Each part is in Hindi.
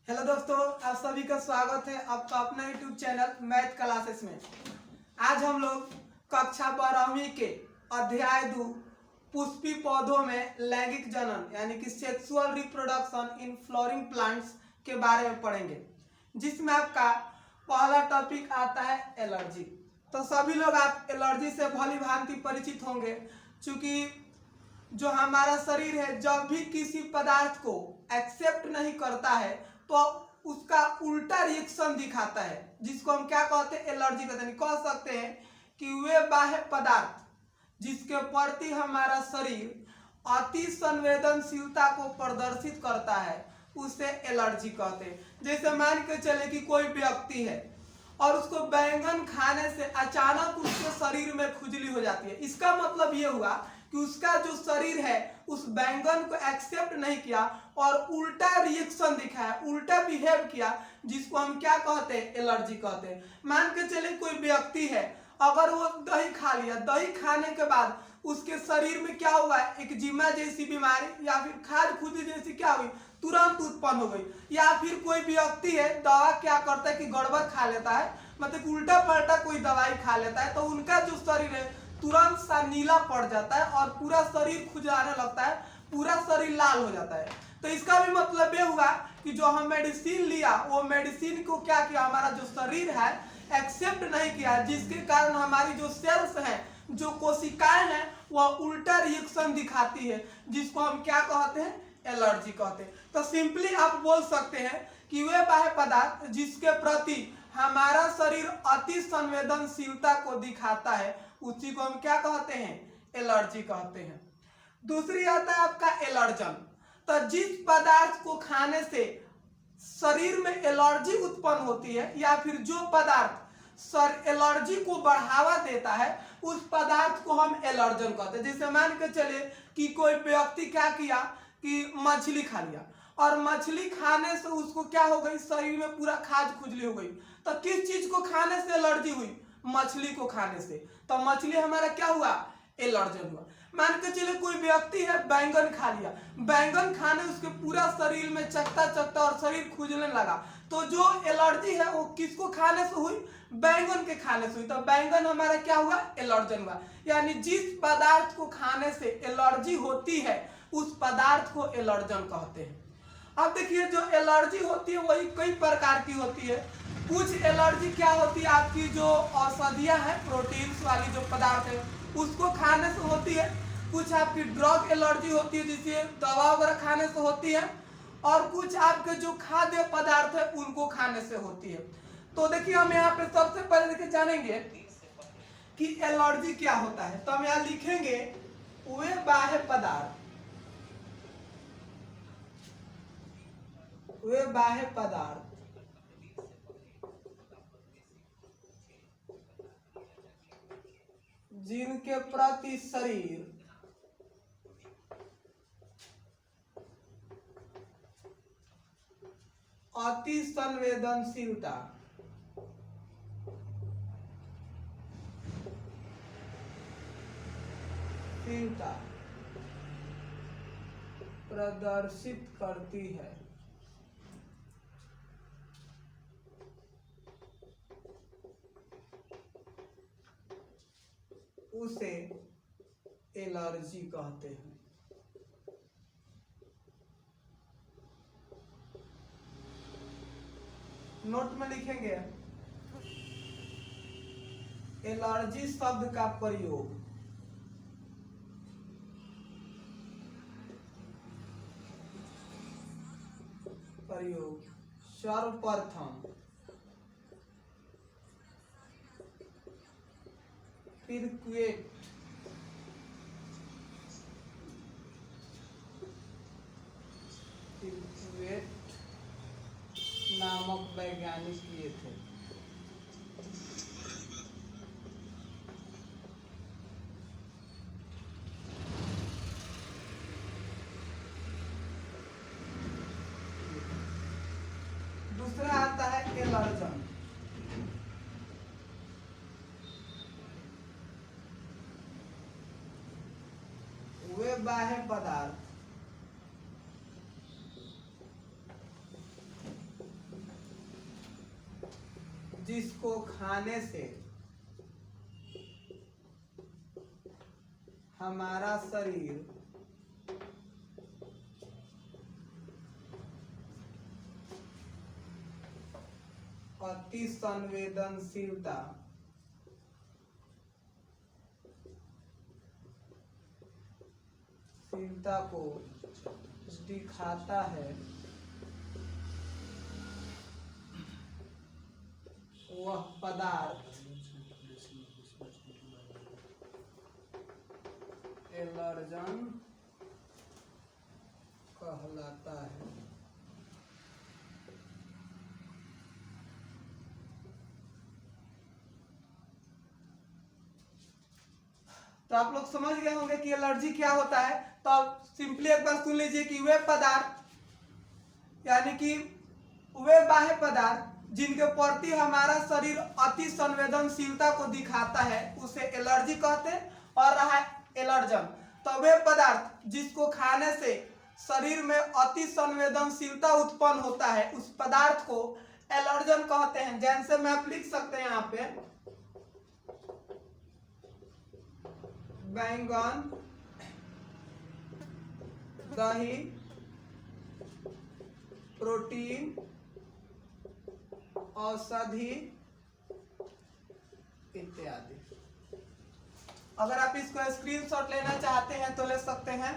हेलो दोस्तों, आप सभी का स्वागत है आपका अपना यूट्यूब चैनल मैथ क्लासेस में। आज हम लोग कक्षा 12वीं के अध्याय 2 पुष्पी पौधों में लैंगिक जनन यानी कि sexual reproduction in flooring plants के बारे में पढ़ेंगे, जिसमें आपका पहला टॉपिक आता है एलर्जी। तो सभी लोग आप एलर्जी से भली भांति परिचित होंगे, क्योंकि जो हमारा शरीर है जब भी किसी पदार्थ को एक्सेप्ट नहीं करता है तो उसका उल्टा रिएक्शन दिखाता है, जिसको हम क्या कहते हैं, एलर्जी कहते हैं। कह सकते हैं कि वे बाह्य पदार्थ जिसके प्रति हमारा शरीर अति संवेदनशीलता को प्रदर्शित करता है उसे एलर्जी कहते हैं। जैसे मान के चले कि कोई व्यक्ति है और उसको बैंगन खाने से अचानक उसके शरीर में खुजली हो जाती है। इसका मतलब ये हुआ कि उसका जो शरीर है उस बैंगन को एक्सेप्ट नहीं किया और उल्टा रिएक्शन दिखाया, उल्टा बिहेव किया, जिसको हम क्या कहते हैं, एलर्जी कहते हैं। मान के चले कोई व्यक्ति है, अगर वो दही खा लिया, दही खाने के बाद उसके शरीर में क्या हुआ, एक जिमा जैसी बीमारी या फिर खाज खुजली जैसी क्या हुई, तुरंत उत्पन्न हो गई। या फिर कोई व्यक्ति है दवा क्या करता है कि गड़बड़ खा लेता है, मतलब उल्टा पलटा कोई दवाई खा लेता है, तो उनका जो शरीर है तुरंत सा नीला पड़ जाता है और पूरा शरीर खुजाने लगता है, पूरा शरीर लाल हो जाता है। तो इसका भी मतलब ये हुआ कि जो हम मेडिसिन लिया वो मेडिसिन को क्या किया, हमारा जो शरीर है एक्सेप्ट नहीं किया, जिसके कारण हमारी जो सेल्स हैं, जो कोशिकाएं हैं, वह उल्टा रिएक्शन दिखाती है, जिसको हम क्या कहते हैं, एलर्जी कहते हैं। तो सिंपली आप बोल सकते हैं कि वे बाह्य पदार्थ जिसके प्रति हमारा शरीर अति संवेदनशीलता को दिखाता है उसी को हम क्या कहते हैं, एलर्जी कहते हैं। दूसरी आता है आपका एलर्जन। तो जिस पदार्थ को खाने से शरीर में एलर्जी उत्पन्न होती है या फिर जो पदार्थ एलर्जी को बढ़ावा देता है उस पदार्थ को हम एलर्जन कहते हैं। जैसे मान के चले कि कोई व्यक्ति क्या किया कि मछली खा लिया और मछली खाने से उसको क्या हो गई, शरीर में पूरा खाज खुजली हो गई। तो किस चीज को खाने से एलर्जी हुई, मछली को खाने से, तो मछली हमारा क्या हुआ, एलर्जन हुआ। मान के चले कोई व्यक्ति है बैंगन खा लिया, बैंगन खाने उसके पूरा शरीर में चकता चकता और शरीर खुजने लगा, तो जो एलर्जी है वो किसको खाने से हुई, बैंगन के खाने से हुई। तो बैंगन हमारा क्या हुआ, एलर्जन हुआ। यानी जिस पदार्थ को खाने से एलर्जी होती है उस पदार्थ को एलर्जन कहते हैं। अब देखिए जो एलर्जी होती है वही कई प्रकार की होती है। कुछ एलर्जी क्या होती है, आपकी जो औषधियां हैं, प्रोटीन्स वाली जो पदार्थ है उसको खाने से होती है। कुछ आपकी ड्रग एलर्जी होती है, जिसे दवा वगैरह खाने से होती है। और कुछ आपके जो खाद्य पदार्थ है उनको खाने से होती है। तो देखिए हम यहाँ पे सबसे पहले देखिए जानेंगे कि एलर्जी क्या होता है। तो हम यहाँ लिखेंगे वे बाह्य पदार्थ, वे बाह्य पदार्थ जिनके प्रति शरीर अति संवेदनशीलता प्रदर्शित करती है, उसे एलर्जी कहते हैं। नोट में लिखेंगे एलर्जी शब्द का प्रयोग सर्वप्रथम पिरक्वेट नामक वैज्ञानिक किए थे। दूसरा आता है एलर्जन। वे बाह्य पदार्थ जिसको खाने से हमारा शरीर अति संवेदनशीलता को दिखाता है, वह पदार्थ एलर्जन कहलाता है। तो आप लोग समझ गए होंगे कि एलर्जी क्या होता है। तो आप सिंपली एक बार सुन लीजिए कि वे पदार्थ यानी कि वे बाह्य पदार्थ जिनके प्रति हमारा शरीर अति संवेदनशीलता को दिखाता है उसे एलर्जी कहते हैं। और रहा एलर्जन, तो वे पदार्थ जिसको खाने से शरीर में अति संवेदनशीलता उत्पन्न होता है उस पदार्थ को एलर्जन कहते हैं। जैसे में आप लिख सकते हैं यहाँ पे बैंगन, दही, प्रोटीन, औषधि इत्यादि। अगर आप इसको स्क्रीनशॉट लेना चाहते हैं तो ले सकते हैं।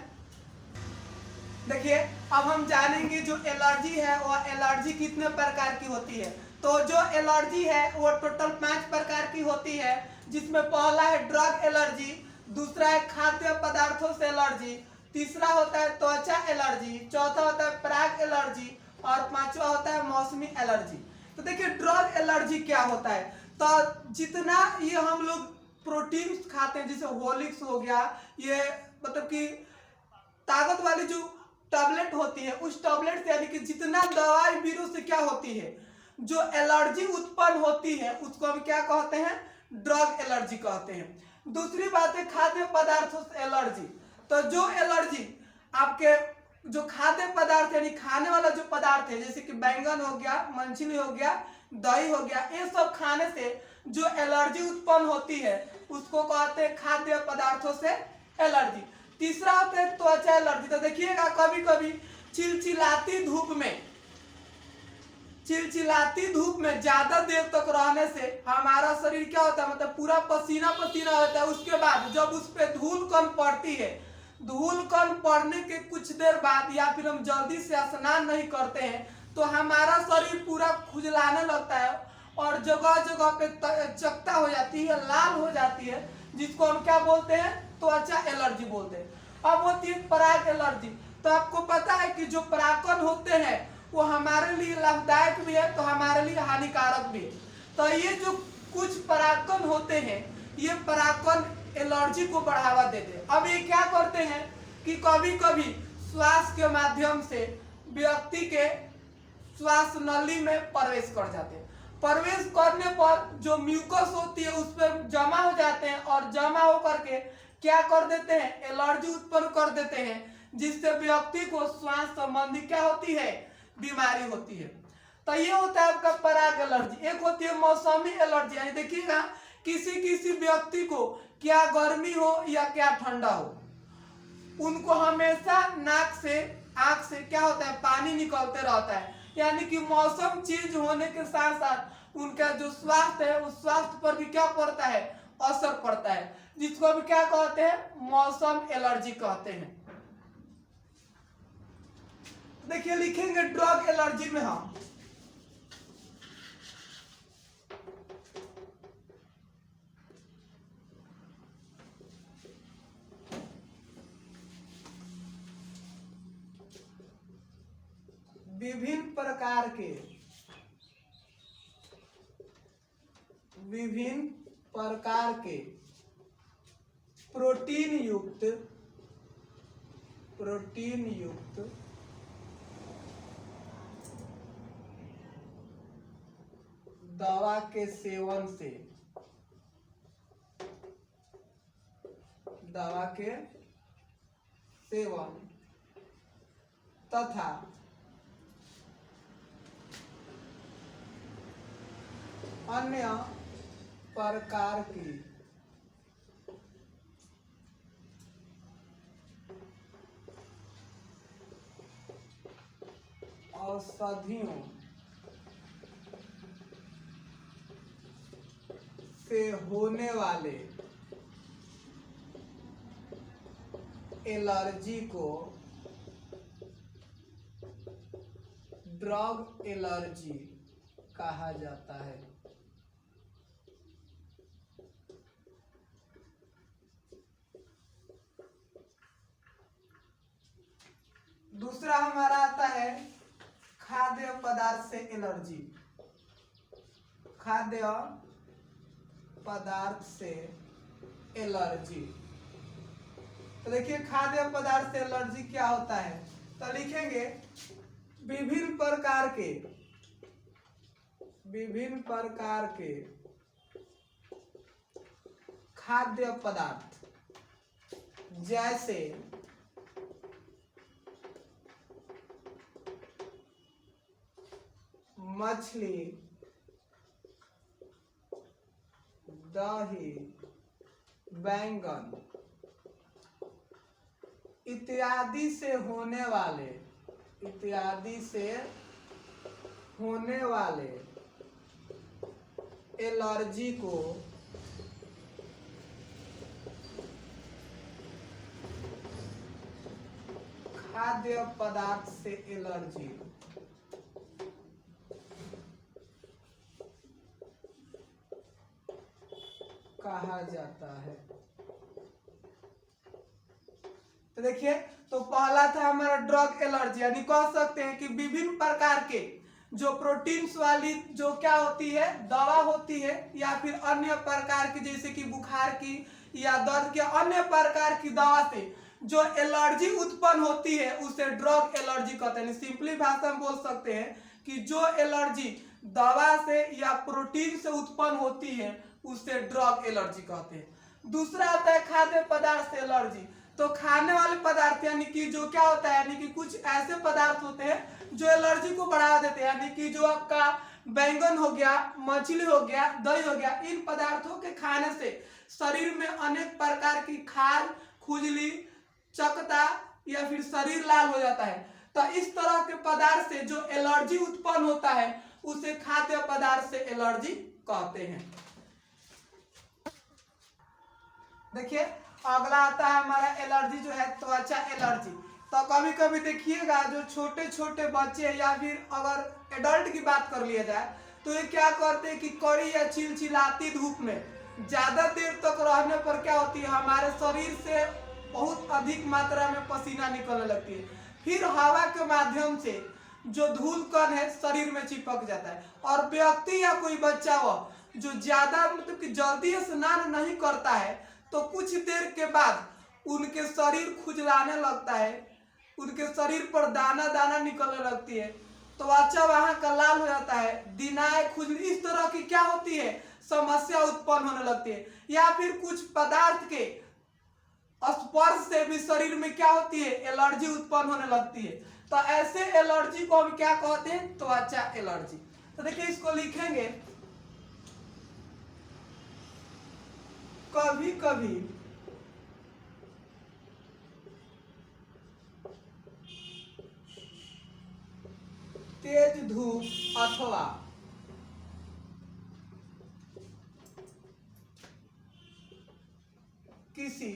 देखिए अब हम जानेंगे जो एलर्जी है वह एलर्जी कितने प्रकार की होती है। तो जो एलर्जी है वो टोटल 5 प्रकार की होती है, जिसमें पहला है ड्रग एलर्जी, दूसरा है खाद्य पदार्थों से एलर्जी, तीसरा होता है त्वचा एलर्जी, चौथा होता है पराग एलर्जी और पांचवा होता है मौसमी एलर्जी। तो देखिए ड्रग एलर्जी क्या होता है। तो जितना ये हम लोग प्रोटीन खाते हैं, जैसे हॉर्लिक्स हो गया, ये मतलब कि ताकत वाली जो टैबलेट होती है उस टैबलेट से यानी कि जितना दवाई बीरो से क्या होती है जो एलर्जी उत्पन्न होती है उसको हम क्या कहते हैं, ड्रग एलर्जी कहते हैं। दूसरी बात है खाद्य पदार्थों से एलर्जी। तो जो एलर्जी आपके जो खाद्य पदार्थ यानी खाने वाला जो पदार्थ है जैसे कि बैंगन हो गया, मछली हो गया, दही हो गया, ये सब खाने से जो एलर्जी उत्पन्न होती है उसको कहते हैं खाद्य पदार्थों से एलर्जी। तीसरा होता है त्वचा एलर्जी। तो देखिएगा कभी कभी चिलचिलाती धूप में ज्यादा देर तक रहने से हमारा शरीर क्या होता है, मतलब पूरा पसीना पसीना होता है। उसके बाद जब उस पर धूल कण पड़ती है, धूल कण पड़ने के कुछ देर बाद या फिर हम जल्दी से स्नान नहीं करते हैं तो हमारा शरीर पूरा खुजलाने लगता है और जगह जगह पे चकता हो जाती है, लाल हो जाती है, जिसको हम क्या बोलते हैं, त्वचा एलर्जी बोलते हैं। अब होती है पराग एलर्जी। तो आपको पता है कि जो परागकण होते हैं वो हमारे लिए लाभदायक भी है तो हमारे लिए हानिकारक भी है। तो ये जो कुछ परागकण होते हैं ये परागकण एलर्जी को बढ़ावा देते हैं। अब ये क्या करते हैं कि कभी कभी श्वास के माध्यम से व्यक्ति के श्वास नली में प्रवेश कर जाते हैं। प्रवेश करने पर जो म्यूकस होती है उस पर जमा हो जाते हैं और जमा होकर के क्या कर देते हैं, एलर्जी उत्पन्न कर देते हैं, जिससे व्यक्ति को श्वास संबंधी क्या होती है, बीमारी होती है। तो ये होता है आपका पराग एलर्जी। एक होती है मौसमी एलर्जी, यानी देखिएगा किसी व्यक्ति को क्या गर्मी हो या क्या ठंडा हो उनको हमेशा नाक से आंख से क्या होता है, पानी निकलते रहता है। यानी कि मौसम चेंज होने के साथ साथ उनका जो स्वास्थ्य है उस स्वास्थ्य पर भी क्या पड़ता है, असर पड़ता है, जिसको हम क्या कहते हैं, मौसम एलर्जी कहते हैं। देखिए लिखेंगे ड्रग एलर्जी में हम विभिन्न प्रकार के प्रोटीन युक्त दवा के सेवन से तथा अन्य प्रकार की औषधियों से होने वाले एलर्जी को ड्रग एलर्जी कहा जाता है। दूसरा हमारा आता है खाद्य पदार्थ से एलर्जी। खाद्य पदार्थ से एलर्जी, तो देखिए खाद्य पदार्थ से एलर्जी क्या होता है, तो लिखेंगे विभिन्न प्रकार के खाद्य पदार्थ जैसे मछली, दही, बैंगन इत्यादि से होने वाले एलर्जी को खाद्य पदार्थ से एलर्जी कहा जाता है। तो देखिए, तो पहला था हमारा ड्रग एलर्जी, यानी कह सकते हैं कि विभिन्न प्रकार के जो प्रोटीन्स वाली जो क्या होती है दवा होती है, या फिर अन्य प्रकार की जैसे कि बुखार की या दर्द के अन्य प्रकार की दवा से जो एलर्जी उत्पन्न होती है उसे ड्रग एलर्जी कहते हैं। सिंपली भाषा में बोल सकते हैं कि जो एलर्जी दवा से या प्रोटीन से उत्पन्न होती है उसे ड्रग एलर्जी कहते हैं। दूसरा आता है खाद्य पदार्थ से एलर्जी, तो खाने वाले पदार्थ यानी कि जो क्या होता है, यानी कि कुछ ऐसे पदार्थ होते हैं जो एलर्जी को बढ़ा देते हैं, यानी कि जो आपका बैंगन हो गया, मछली हो गया, दही हो गया, इन पदार्थों के खाने से शरीर में अनेक प्रकार की खाज, खुजली, चकता या फिर शरीर लाल हो जाता है। तो इस तरह के पदार्थ से जो एलर्जी उत्पन्न होता है उसे खाद्य पदार्थ से एलर्जी कहते हैं। देखिए अगला आता है हमारा एलर्जी जो है त्वचा एलर्जी। तो कभी कभी देखिएगा जो छोटे छोटे बच्चे या फिर अगर एडल्ट की बात कर लिया जाए तो ये क्या करते हैं कि कड़ी या चिलचिलाती धूप में ज्यादा देर तक रहने पर क्या होती है, हमारे शरीर से बहुत अधिक मात्रा में पसीना निकलने लगती है, फिर हवा के माध्यम से जो धूल कण है शरीर में चिपक जाता है। और व्यक्ति या कोई बच्चा हो जो ज्यादा मतलब कि जल्दी स्नान नहीं करता है तो कुछ देर के बाद उनके शरीर खुजलाने लगता है, उनके शरीर पर दाना दाना निकलने लगती है, त्वचा वहां का लाल हो जाता है, दिनाय, खुजली, इस तरह की क्या होती है समस्या उत्पन्न होने लगती है। या फिर कुछ पदार्थ के स्पर्श से भी शरीर में क्या होती है एलर्जी उत्पन्न होने लगती है। तो ऐसे एलर्जी को हम क्या कहते हैं, त्वचा एलर्जी। तो देखिए इसको लिखेंगे कभी कभी तेज धूप अथवा किसी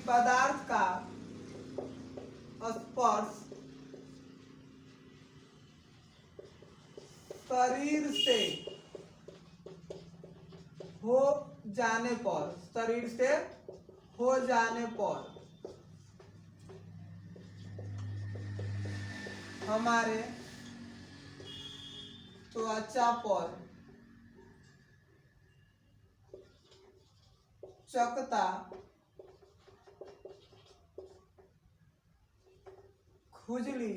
पदार्थ का स्पर्श शरीर से हो जाने पर हमारे त्वचा पर चकता, खुजली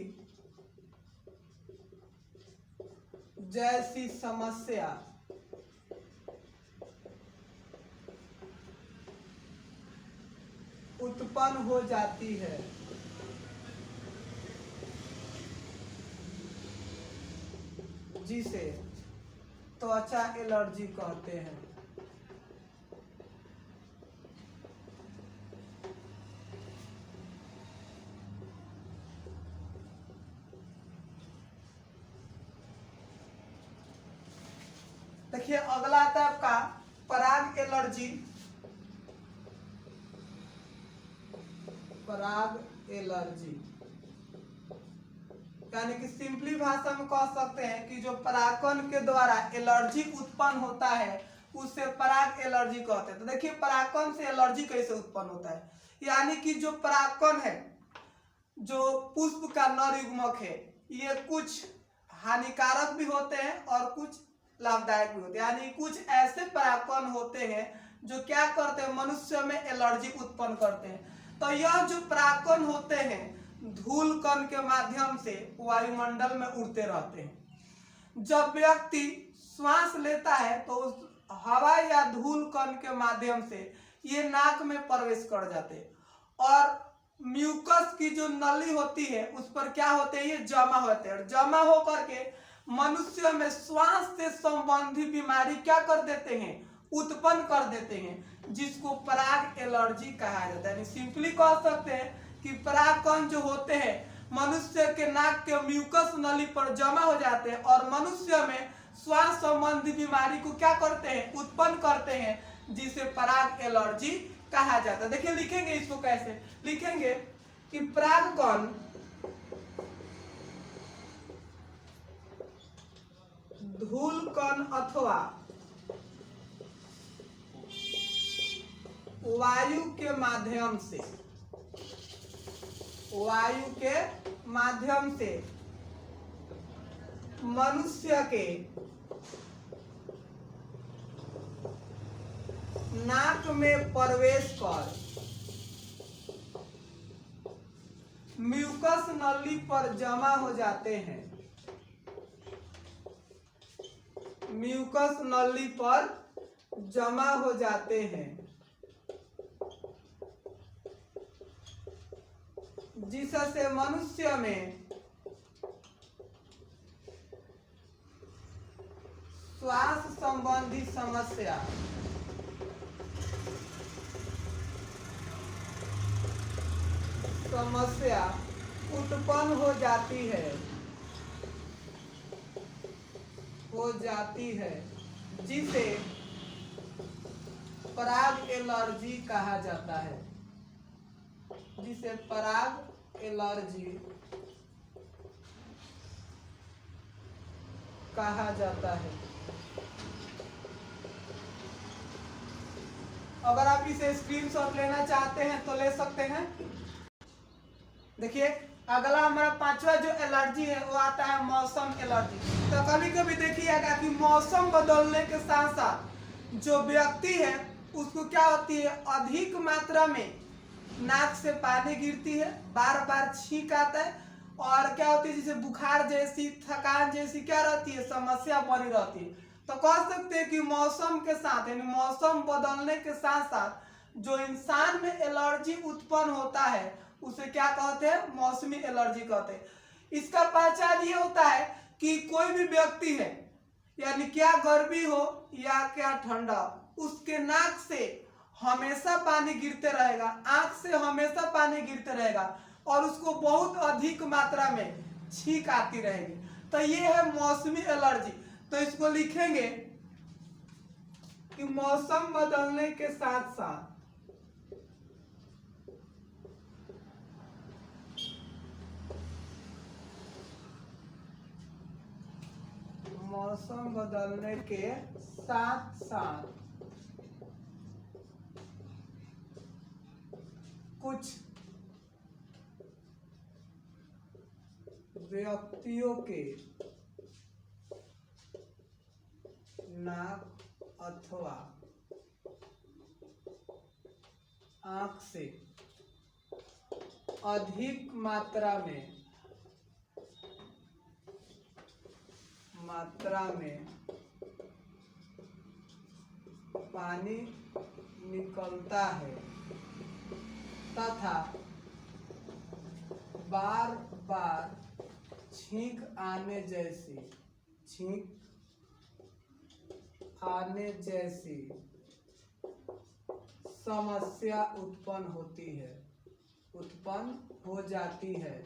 जैसी समस्या उत्पन्न हो जाती है। जिसे त्वचा एलर्जी कहते हैं। देखिए अगला आता है आपका पराग एलर्जी। पराग एलर्जी यानी कि सिंपली भाषा में कह सकते हैं कि जो परागकण के द्वारा एलर्जी उत्पन्न होता है उससे पराग एलर्जी कहते हैं। तो देखिए परागकण से एलर्जी कैसे उत्पन्न होता है, यानी कि जो परागकण है, जो पुष्प का नर युग्मक है, ये कुछ हानिकारक भी होते हैं और कुछ लाभदायक भी होते हैं। यानी कुछ ऐसे परागकण होते हैं जो क्या करते हैं, मनुष्य में एलर्जी उत्पन्न करते हैं। तो यह जो परागकण होते हैं धूल कण के माध्यम से वायुमंडल में उड़ते रहते हैं। जब व्यक्ति श्वास लेता है तो उस हवा या धूल कण के माध्यम से ये नाक में प्रवेश कर जाते हैं और म्यूकस की जो नली होती है उस पर क्या होते हैं, ये जमा होते हैं। जमा होकर के मनुष्य में श्वास से संबंधित बीमारी क्या कर देते हैं, उत्पन्न कर देते हैं, जिसको पराग एलर्जी कहा जाता है। सिंपली कह सकते हैं कि परागकण जो होते हैं मनुष्य के नाक के म्यूकस नली पर जमा हो जाते हैं और मनुष्य में श्वास संबंधी बीमारी को क्या करते हैं, उत्पन्न करते हैं, जिसे पराग एलर्जी कहा जाता है। देखिए लिखेंगे इसको कैसे, लिखेंगे कि परागकण धूल कण अथवा वायु के माध्यम से मनुष्य के नाक में प्रवेश कर म्यूकस नली पर जमा हो जाते हैं। म्यूकस नली पर जमा हो जाते हैं, जिससे मनुष्य में श्वास संबंधी समस्या उत्पन्न हो जाती है, जिसे पराग एलर्जी कहा जाता है। जिसे पराग एलर्जी कहा जाता है। अगर आप इसे स्क्रीनशॉट लेना चाहते हैं तो ले सकते हैं। देखिए अगला हमारा पांचवा जो एलर्जी है वो आता है मौसम एलर्जी। तो कभी कभी देखिएगा कि मौसम बदलने के साथ साथ जो व्यक्ति है उसको क्या होती है, अधिक मात्रा में नाक से पानी गिरती है, बार बार छींक आता है और क्या होती है, जैसे बुखार जैसी, थकान जैसी क्या रहती है, समस्या बनी रहती है। तो कह सकते हैं कि मौसम के साथ यानी मौसम बदलने के साथ साथ जो इंसान में एलर्जी उत्पन्न होता है उसे क्या कहते हैं, मौसमी एलर्जी कहते हैं। इसका पहचान ये होता है कि कोई भी व्यक्ति है, यानी क्या गर्मी हो या क्या ठंडा, उसके नाक से हमेशा पानी गिरते रहेगा, आंख से हमेशा पानी गिरते रहेगा और उसको बहुत अधिक मात्रा में छींक आती रहेगी। तो ये है मौसमी एलर्जी। तो इसको लिखेंगे कि मौसम बदलने के साथ साथ कुछ व्यक्तियों के नाक अथवा आंख से अधिक मात्रा में पानी निकलता है तथा बार बार छींक आने जैसी छींक आने जैसी समस्या उत्पन्न हो जाती है,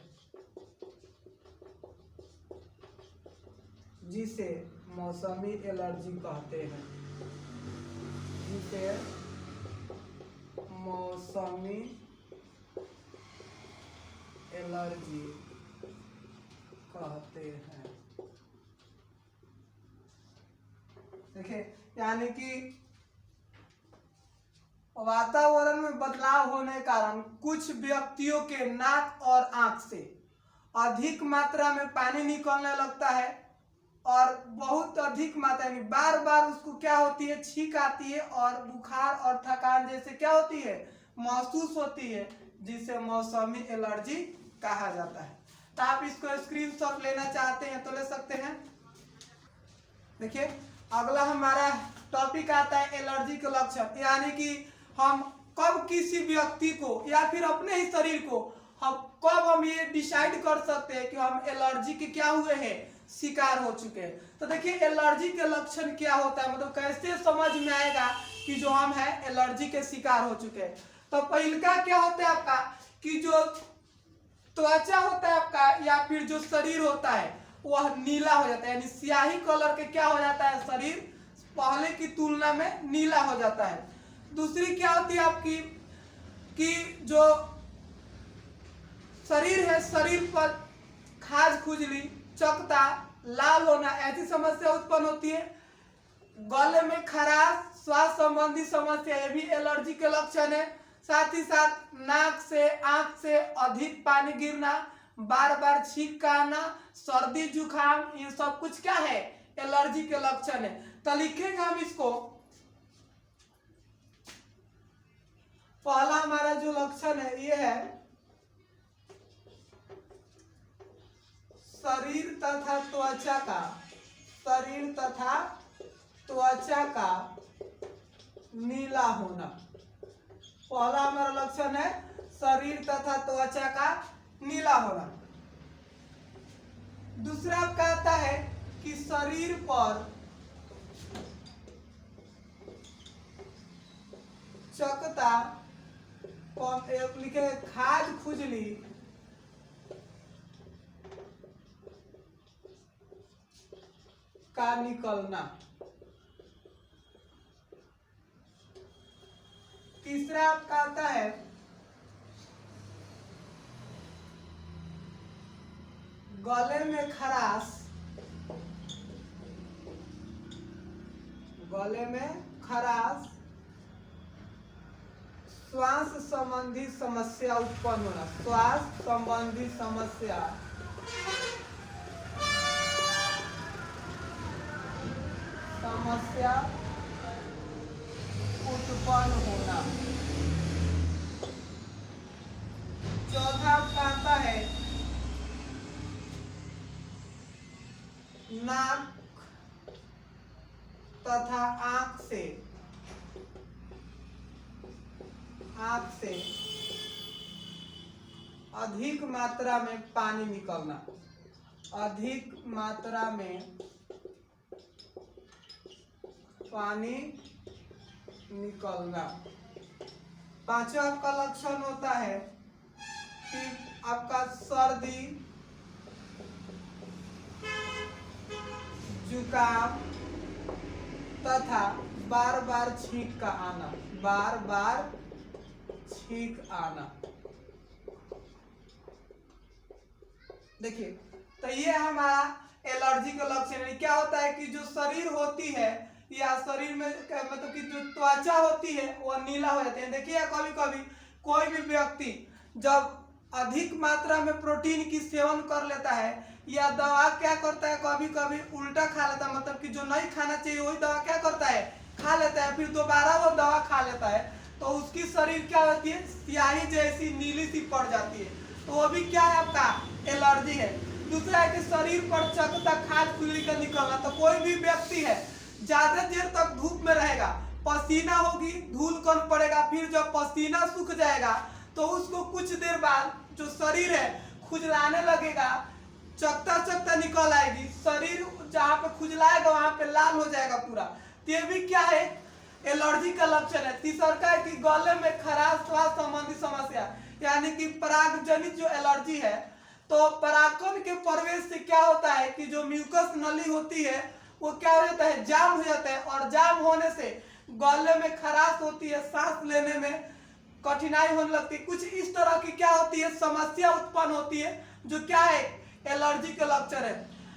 जिसे मौसमी एलर्जी कहते हैं। जिसे मौसमी एलर्जी कहते हैं। देखिए, यानी कि वातावरण में बदलाव होने के कारण कुछ व्यक्तियों के नाक और आंख से अधिक मात्रा में पानी निकलने लगता है और बहुत अधिक मात्रा यानी बार बार उसको क्या होती है, छींक आती है और बुखार और थकान जैसे क्या होती है, महसूस होती है, जिसे मौसमी एलर्जी कहा जाता है। तो आप इसको स्क्रीनशॉट लेना चाहते हैं तो ले सकते हैं। देखिए, अगला हमारा टॉपिक आता है एलर्जी के लक्षण, यानी कि हम कब किसी व्यक्ति को या फिर अपने ही शरीर को हम ये डिसाइड कर सकते हैं कि हम एलर्जी के क्या हुए हैं, शिकार हो चुके हैं। तो देखिए, एलर्जी के लक्षण क्या होता है, मतलब कैसे समझ में आएगा कि जो हम है एलर्जी के शिकार हो चुके हैं। तो पहला क्या होता है आपका कि जो त्वचा होता है आपका या फिर जो शरीर होता है वह नीला हो जाता है, यानी स्याही कलर के क्या हो जाता है, शरीर पहले की तुलना में नीला हो जाता है। दूसरी क्या होती है आपकी कि जो शरीर है, शरीर पर खाज खुजली, चकता, लाल होना, ऐसी समस्या उत्पन्न होती है। गले में खराश, श्वास संबंधी समस्या, ये भी एलर्जी के लक्षण है। साथ ही साथ नाक से आंख से अधिक पानी गिरना, बार बार छींक का आना, सर्दी जुकाम, ये सब कुछ क्या है, एलर्जी के लक्षण है। तो लिखेंगे हम इसको, पहला हमारा जो लक्षण है ये है शरीर तथा त्वचा का नीला होना। पहला हमारा लक्षण है शरीर तथा त्वचा का नीला होना। दूसरा कहता है कि शरीर पर चकता, लिखे खाज खुजली, का निकलना। तीसरा आपका आता है गले में खराश, श्वास संबंधी समस्या उत्पन्न होना, श्वास संबंधी समस्या उत्पन्न होना। चौथा आता है नाक तथा आंख से अधिक मात्रा में पानी निकलना, अधिक मात्रा में पानी निकलना। पांचवा आपका लक्षण होता है कि आपका सर्दी, जुकाम तथा बार बार छींक का आना, देखिए, तो ये हमारा एलर्जी का लक्षण है। क्या होता है कि जो शरीर होती है या शरीर में मतलब कि जो त्वचा होती है वह नीला हो जाती है। देखिए, कभी कभी कोई भी व्यक्ति जब अधिक मात्रा में प्रोटीन की सेवन कर लेता है या दवा क्या करता है, कभी कभी उल्टा खा लेता है, मतलब कि जो नहीं खाना चाहिए वही दवा क्या करता है, खा लेता है, फिर दोबारा वो दवा खा लेता है, तो उसकी शरीर क्या होती है, स्याही जैसी नीली सी पड़ जाती है। तो वो भी क्या है, आपका एलर्जी है। दूसरा है कि शरीर पर चकता, खाज खुजली का निकलना। तो कोई भी व्यक्ति है ज्यादा देर तक धूप में रहेगा, पसीना होगी, धूल कण पड़ेगा, फिर जब पसीना सूख जाएगा तो उसको कुछ देर बाद जो शरीर है खुजलाने लगेगा, चकता चकता निकल आएगी, शरीर जहाँ पे खुजलाएगा वहां पे लाल हो जाएगा पूरा। तो ये भी क्या है, एलर्जी का लक्षण है। तीसरा का है कि गले में खराश श्वास संबंधी समस्या, यानी कि पराग जनित जो एलर्जी है, तो परागकण के प्रवेश से क्या होता है कि जो म्यूकस नली होती है वो क्या हो जाता है, जाम हो जाता है, और जाम होने से गले में खराश होती है, सांस लेने में कठिनाई होने लगती है। कुछ इस तरह की क्या होती है, समस्या उत्पन्न होती है, जो क्या है, एलर्जी के लक्षण है।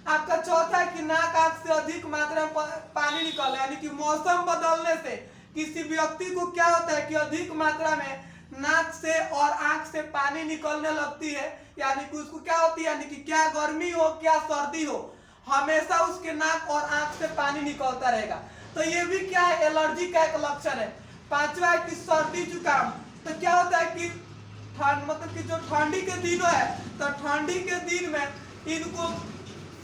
आपका चौथा है कि नाक आंख से अधिक मात्रा में पानी निकल, यानी कि मौसम बदलने से किसी व्यक्ति को क्या होता है कि अधिक मात्रा में नाक से और आंख से पानी निकलने लगती है, यानी कि उसको क्या होती है, यानी कि क्या गर्मी हो क्या सर्दी हो, हमेशा उसके नाक और आंख से पानी निकलता रहेगा। तो ये भी क्या है, एलर्जी का एक लक्षण है। पांचवा है कि सर्दी जुकाम, तो क्या होता है कि ठंड, मतलब कि जो ठंडी के दिन है, तो ठंडी के दिन में इनको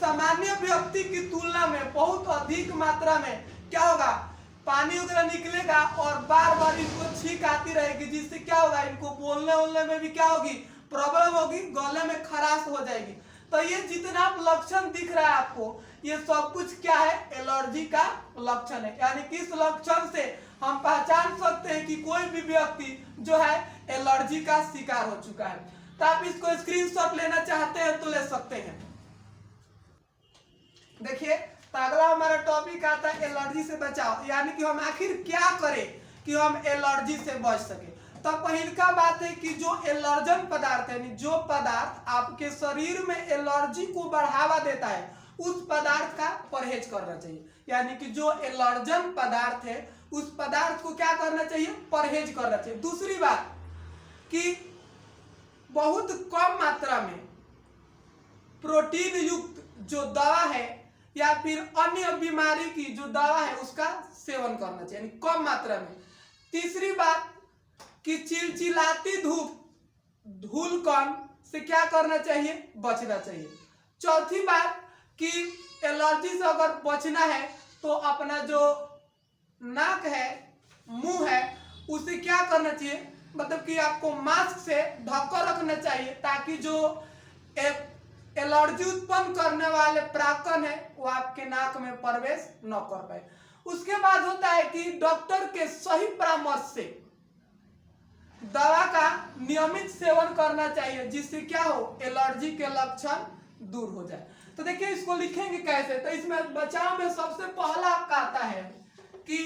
सामान्य व्यक्ति की तुलना में बहुत अधिक मात्रा में क्या होगा, पानी वगैरह निकलेगा, और बार बार इनको छींक आती रहेगी, जिससे क्या होगा, इनको बोलने में भी क्या होगी, प्रॉब्लम होगी, गले में खराश हो जाएगी। तो ये जितना लक्षण दिख रहा है आपको, ये सब कुछ क्या है, एलर्जी का लक्षण है। यानी कि इस लक्षण से हम पहचान सकते हैं कि कोई भी व्यक्ति जो है एलर्जी का शिकार हो चुका है। तो आप इसको स्क्रीनशॉट लेना चाहते हैं तो ले सकते हैं। देखिए, तो अगला हमारा टॉपिक आता है एलर्जी से बचाव, यानी कि हम आखिर क्या करें कि हम एलर्जी से बच सके। तो पहली का बात है कि जो एलर्जन पदार्थ है, जो पदार्थ आपके शरीर में एलर्जी को बढ़ावा देता है, उस पदार्थ का परहेज करना चाहिए। यानी कि जो एलर्जन पदार्थ है उस पदार्थ को क्या करना चाहिए, परहेज करना चाहिए। दूसरी बात कि बहुत कम मात्रा में प्रोटीन युक्त जो दवा है या फिर अन्य बीमारी की जो दवा है उसका सेवन करना चाहिए, यानी कम मात्रा में। तीसरी बात कि चिलचिलाती धूप, धूलकण से क्या करना चाहिए, बचना चाहिए। चौथी बात कि एलर्जी से अगर बचना है तो अपना जो नाक है, मुंह है, उसे क्या करना चाहिए, मतलब कि आपको मास्क से ढककर रखना चाहिए, ताकि जो एलर्जी उत्पन्न करने वाले परागकण है वो आपके नाक में प्रवेश न कर पाए। उसके बाद होता है कि डॉक्टर के सही परामर्श से दवा का नियमित सेवन करना चाहिए, जिससे क्या हो, एलर्जी के लक्षण दूर हो जाए। तो देखिए इसको लिखेंगे कैसे, तो इसमें बचाव में सबसे पहला आपका आता है कि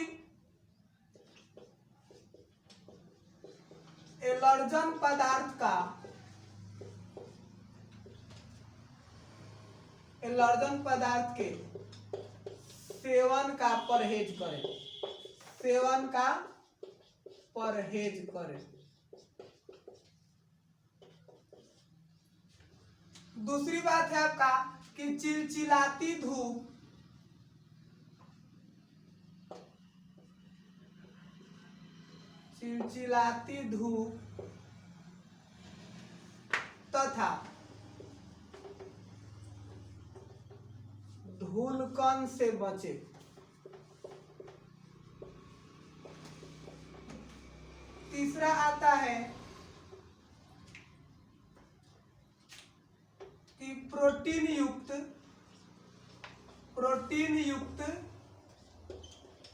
एलर्जन पदार्थ का, एलर्जन पदार्थ के सेवन का परहेज करें, सेवन का परहेज करें। दूसरी बात है आपका कि चिलचिलाती धूप, चिलचिलाती धूप तथा धूलकण से बचे। तीसरा आता है कि प्रोटीन युक्त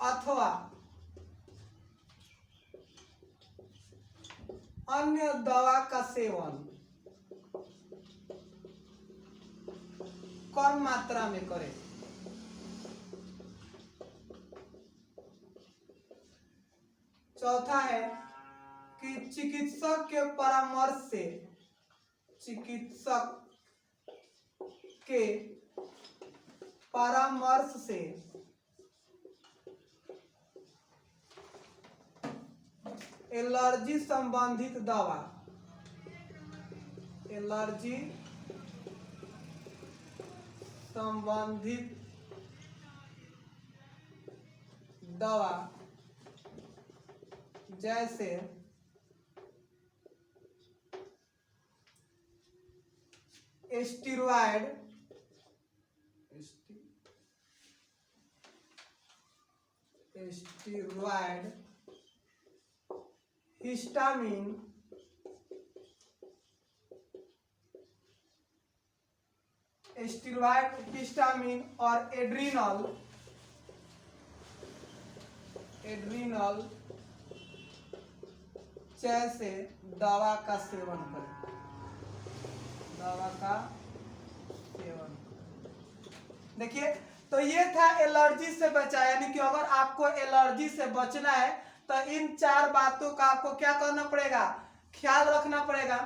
अथवा अन्य दवा का सेवन कम मात्रा में करें। चौथा है कि चिकित्सक के परामर्श से, चिकित्सक के परामर्श से एलर्जी संबंधित दवा, एलर्जी संबंधित दवा जैसे स्टीरॉयड, हिस्टामिन, स्टेरॉयड, हिस्टामिन और एड्रीनल जैसे दवा का सेवन करें। देखिए, तो ये था एलर्जी से बचा, यानी कि अगर आपको एलर्जी से बचना है तो इन 4 बातों का आपको क्या करना पड़ेगा, ख्याल रखना पड़ेगा।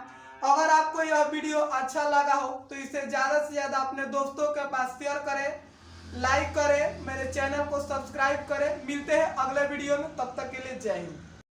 अगर आपको यह वीडियो अच्छा लगा हो तो इसे ज्यादा से ज्यादा अपने दोस्तों के पास शेयर करें, लाइक करें, मेरे चैनल को सब्सक्राइब करें। मिलते हैं अगले वीडियो में, तब तक के लिए जय हिंद।